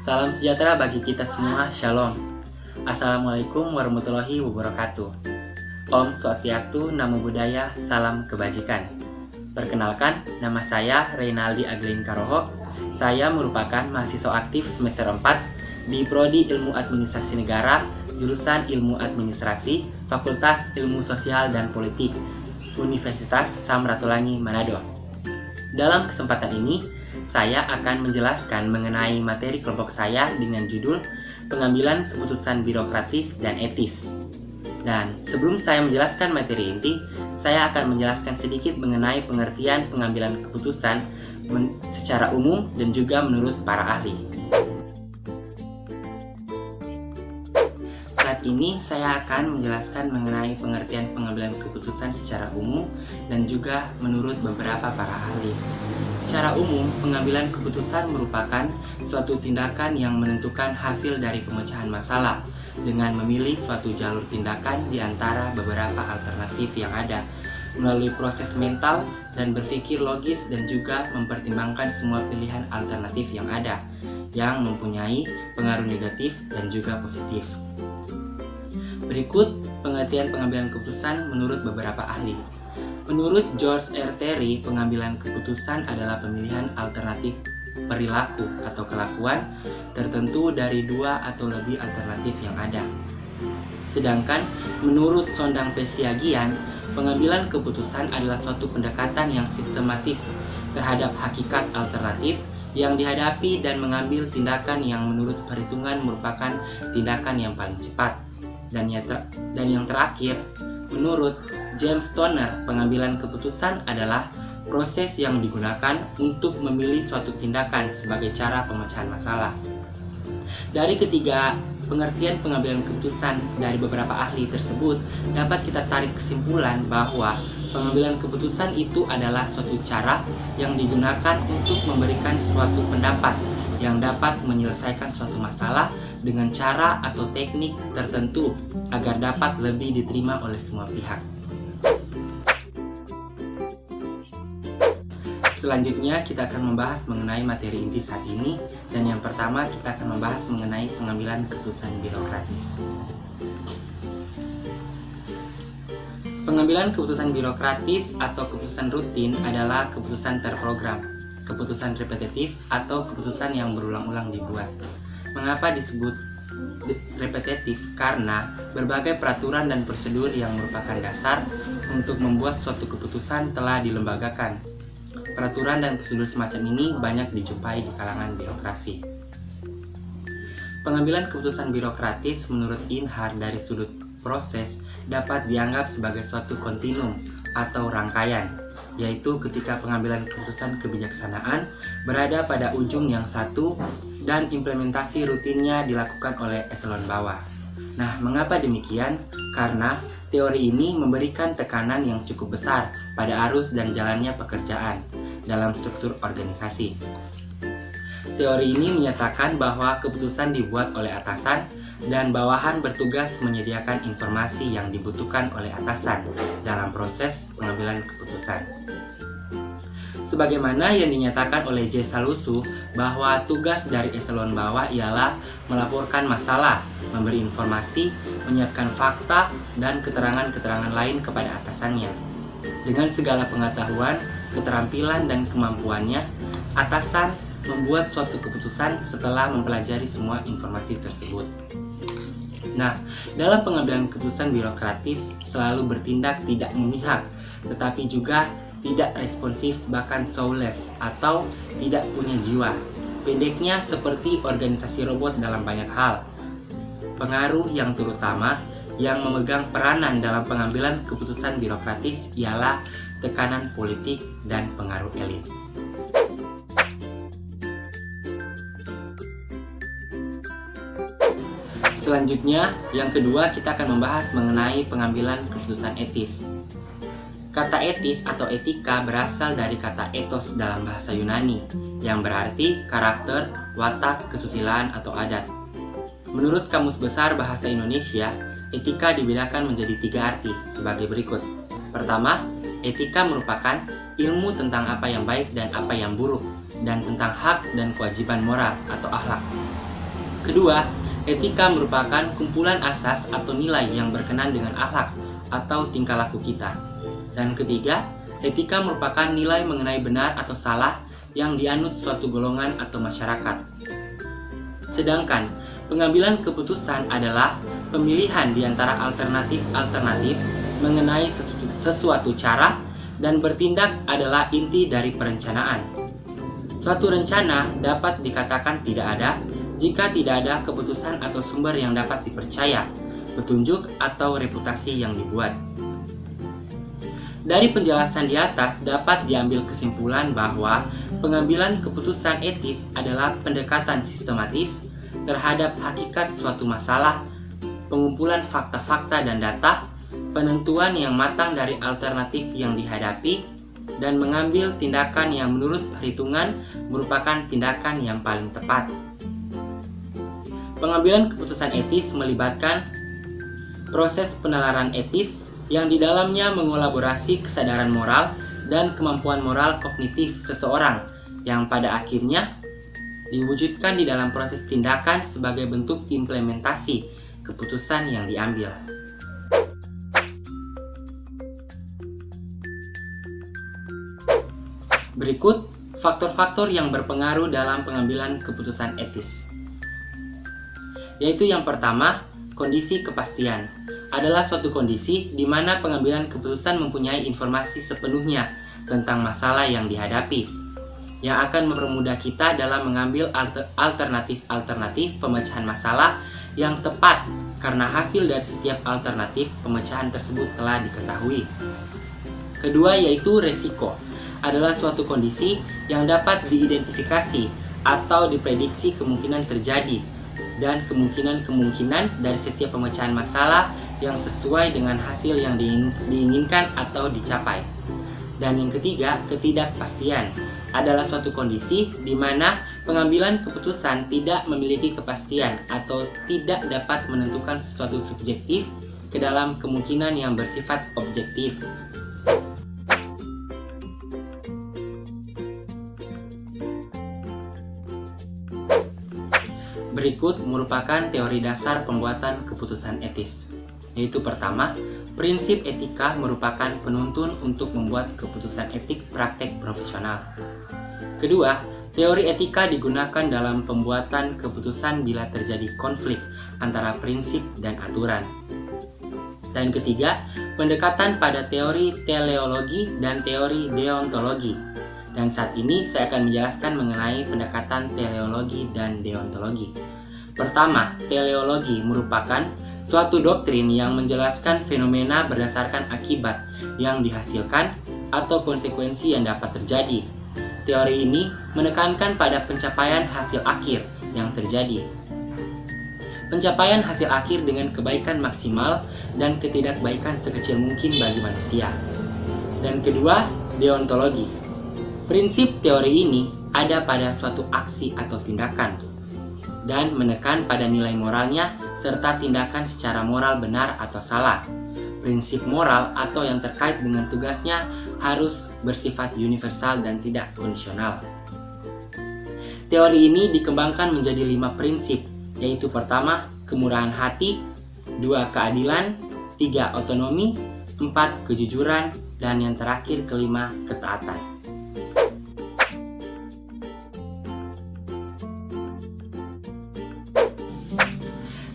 Salam sejahtera bagi kita semua, Shalom. Assalamualaikum warahmatullahi wabarakatuh. Om Swastiastu, Namo Buddhaya, Salam Kebajikan. Perkenalkan, nama saya Reynaldi Aglin Karoho. Saya merupakan mahasiswa aktif semester 4 di Prodi Ilmu Administrasi Negara, jurusan Ilmu Administrasi, Fakultas Ilmu Sosial dan Politik, Universitas Samratulangi Manado. Dalam kesempatan ini, saya akan menjelaskan mengenai materi kelompok saya dengan judul Pengambilan Keputusan Birokratis dan Etis. Dan sebelum saya menjelaskan materi inti, saya akan menjelaskan sedikit mengenai pengertian pengambilan keputusan secara umum dan juga menurut para ahli. Saat ini saya akan menjelaskan mengenai pengertian pengambilan keputusan secara umum dan juga menurut beberapa para ahli. Secara umum, pengambilan keputusan merupakan suatu tindakan yang menentukan hasil dari pemecahan masalah dengan memilih suatu jalur tindakan di antara beberapa alternatif yang ada melalui proses mental dan berpikir logis dan juga mempertimbangkan semua pilihan alternatif yang ada yang mempunyai pengaruh negatif dan juga positif. Berikut pengertian pengambilan keputusan menurut beberapa ahli. Menurut George R. Terry, pengambilan keputusan adalah pemilihan alternatif perilaku atau kelakuan tertentu dari dua atau lebih alternatif yang ada. Sedangkan menurut Sondang Pesiagian, pengambilan keputusan adalah suatu pendekatan yang sistematis terhadap hakikat alternatif yang dihadapi dan mengambil tindakan yang menurut perhitungan merupakan tindakan yang paling cepat. Dan yang terakhir, menurut James Toner, pengambilan keputusan adalah proses yang digunakan untuk memilih suatu tindakan sebagai cara pemecahan masalah. Dari ketiga pengertian pengambilan keputusan dari beberapa ahli tersebut, dapat kita tarik kesimpulan bahwa pengambilan keputusan itu adalah suatu cara yang digunakan untuk memberikan suatu pendapat yang dapat menyelesaikan suatu masalah dengan cara atau teknik tertentu agar dapat lebih diterima oleh semua pihak. Selanjutnya kita akan membahas mengenai materi inti saat ini, dan yang pertama kita akan membahas mengenai pengambilan keputusan birokratis. Pengambilan keputusan birokratis atau keputusan rutin adalah keputusan terprogram, keputusan repetitif, atau keputusan yang berulang-ulang dibuat. Mengapa disebut repetitif? Karena berbagai peraturan dan prosedur yang merupakan dasar untuk membuat suatu keputusan telah dilembagakan. Peraturan dan prosedur semacam ini banyak dijumpai di kalangan birokrasi. Pengambilan keputusan birokratis menurut Inhar dari sudut proses dapat dianggap sebagai suatu kontinum atau rangkaian, yaitu ketika pengambilan keputusan kebijaksanaan berada pada ujung yang satu dan implementasi rutinnya dilakukan oleh eselon bawah. Nah, mengapa demikian? Karena teori ini memberikan tekanan yang cukup besar pada arus dan jalannya pekerjaan dalam struktur organisasi. Teori ini menyatakan bahwa keputusan dibuat oleh atasan dan bawahan bertugas menyediakan informasi yang dibutuhkan oleh atasan dalam proses pengambilan keputusan. Sebagaimana yang dinyatakan oleh J. Salusu bahwa tugas dari eselon bawah ialah melaporkan masalah, memberi informasi, menyiapkan fakta, dan keterangan-keterangan lain kepada atasannya. Dengan segala pengetahuan, keterampilan, dan kemampuannya, atasan membuat suatu keputusan setelah mempelajari semua informasi tersebut. Nah, dalam pengambilan keputusan birokratis selalu bertindak tidak memihak, tetapi juga tidak responsif, bahkan soulless atau tidak punya jiwa. Pendeknya seperti organisasi robot dalam banyak hal. Pengaruh yang terutama yang memegang peranan dalam pengambilan keputusan birokratis ialah tekanan politik dan pengaruh elit. Selanjutnya, yang kedua kita akan membahas mengenai pengambilan keputusan etis. Kata etis atau etika berasal dari kata ethos dalam bahasa Yunani, yang berarti karakter, watak, kesusilaan, atau adat. Menurut Kamus Besar Bahasa Indonesia, etika dibedakan menjadi 3 arti sebagai berikut. Pertama, etika merupakan ilmu tentang apa yang baik dan apa yang buruk, dan tentang hak dan kewajiban moral atau akhlak. Kedua, etika merupakan kumpulan asas atau nilai yang berkenan dengan akhlak atau tingkah laku kita. Dan ketiga, etika merupakan nilai mengenai benar atau salah yang dianut suatu golongan atau masyarakat. Sedangkan, pengambilan keputusan adalah pemilihan di antara alternatif-alternatif mengenai sesuatu cara, dan bertindak adalah inti dari perencanaan. Suatu rencana dapat dikatakan tidak ada jika tidak ada keputusan atau sumber yang dapat dipercaya, petunjuk atau reputasi yang dibuat. Dari penjelasan di atas dapat diambil kesimpulan bahwa pengambilan keputusan etis adalah pendekatan sistematis terhadap hakikat suatu masalah, pengumpulan fakta-fakta dan data, penentuan yang matang dari alternatif yang dihadapi, dan mengambil tindakan yang menurut perhitungan merupakan tindakan yang paling tepat. Pengambilan keputusan etis melibatkan proses penalaran etis yang di dalamnya mengolaborasi kesadaran moral dan kemampuan moral kognitif seseorang yang pada akhirnya diwujudkan di dalam proses tindakan sebagai bentuk implementasi keputusan yang diambil. Berikut faktor-faktor yang berpengaruh dalam pengambilan keputusan etis. Yaitu yang pertama, kondisi kepastian. Adalah suatu kondisi di mana pengambilan keputusan mempunyai informasi sepenuhnya tentang masalah yang dihadapi, yang akan mempermudah kita dalam mengambil alternatif-alternatif pemecahan masalah yang tepat karena hasil dari setiap alternatif pemecahan tersebut telah diketahui. Kedua yaitu resiko. Adalah suatu kondisi yang dapat diidentifikasi atau diprediksi kemungkinan terjadi dan kemungkinan-kemungkinan dari setiap pemecahan masalah yang sesuai dengan hasil yang diinginkan atau dicapai. Dan yang ketiga, ketidakpastian adalah suatu kondisi di mana pengambilan keputusan tidak memiliki kepastian atau tidak dapat menentukan sesuatu subjektif ke dalam kemungkinan yang bersifat objektif. Berikut merupakan teori dasar pembuatan keputusan etis. Yaitu pertama, prinsip etika merupakan penuntun untuk membuat keputusan etik praktek profesional. Kedua, teori etika digunakan dalam pembuatan keputusan bila terjadi konflik antara prinsip dan aturan. Dan ketiga, pendekatan pada teori teleologi dan teori deontologi. Dan saat ini saya akan menjelaskan mengenai pendekatan teleologi dan deontologi. Pertama, teleologi merupakan suatu doktrin yang menjelaskan fenomena berdasarkan akibat yang dihasilkan atau konsekuensi yang dapat terjadi. Teori ini menekankan pada pencapaian hasil akhir yang terjadi. Pencapaian hasil akhir dengan kebaikan maksimal dan ketidakbaikan sekecil mungkin bagi manusia. Dan kedua, deontologi. Prinsip teori ini ada pada suatu aksi atau tindakan dan menekan pada nilai moralnya serta tindakan secara moral benar atau salah. Prinsip moral atau yang terkait dengan tugasnya harus bersifat universal dan tidak kondisional. Teori ini dikembangkan menjadi 5 prinsip, yaitu pertama, kemurahan hati, 2, keadilan, 3, otonomi, 4, kejujuran, dan yang terakhir kelima, ketaatan.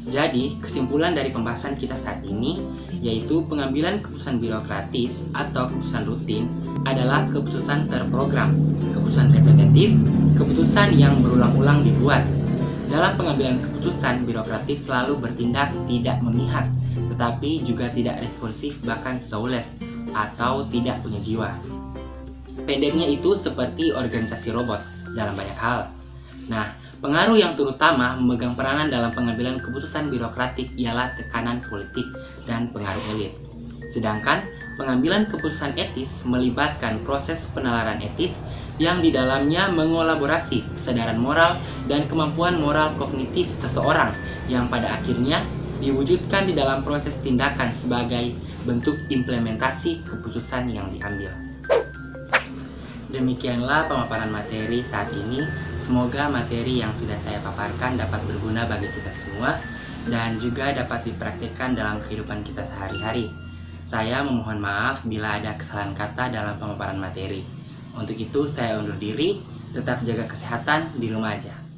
Jadi, kesimpulan dari pembahasan kita saat ini yaitu pengambilan keputusan birokratis atau keputusan rutin adalah keputusan terprogram, keputusan repetitif, keputusan yang berulang-ulang dibuat. Dalam pengambilan keputusan, birokratis selalu bertindak tidak memihak, tetapi juga tidak responsif bahkan soulless atau tidak punya jiwa. Pendeknya itu seperti organisasi robot dalam banyak hal. Nah, pengaruh yang terutama memegang peranan dalam pengambilan keputusan birokratik ialah tekanan politik dan pengaruh elit. Sedangkan pengambilan keputusan etis melibatkan proses penalaran etis yang di dalamnya mengolaborasi kesadaran moral dan kemampuan moral kognitif seseorang yang pada akhirnya diwujudkan di dalam proses tindakan sebagai bentuk implementasi keputusan yang diambil. Demikianlah pemaparan materi saat ini. Semoga materi yang sudah saya paparkan dapat berguna bagi kita semua dan juga dapat dipraktikkan dalam kehidupan kita sehari-hari. Saya memohon maaf bila ada kesalahan kata dalam pemaparan materi. Untuk itu saya undur diri, tetap jaga kesehatan di rumah aja.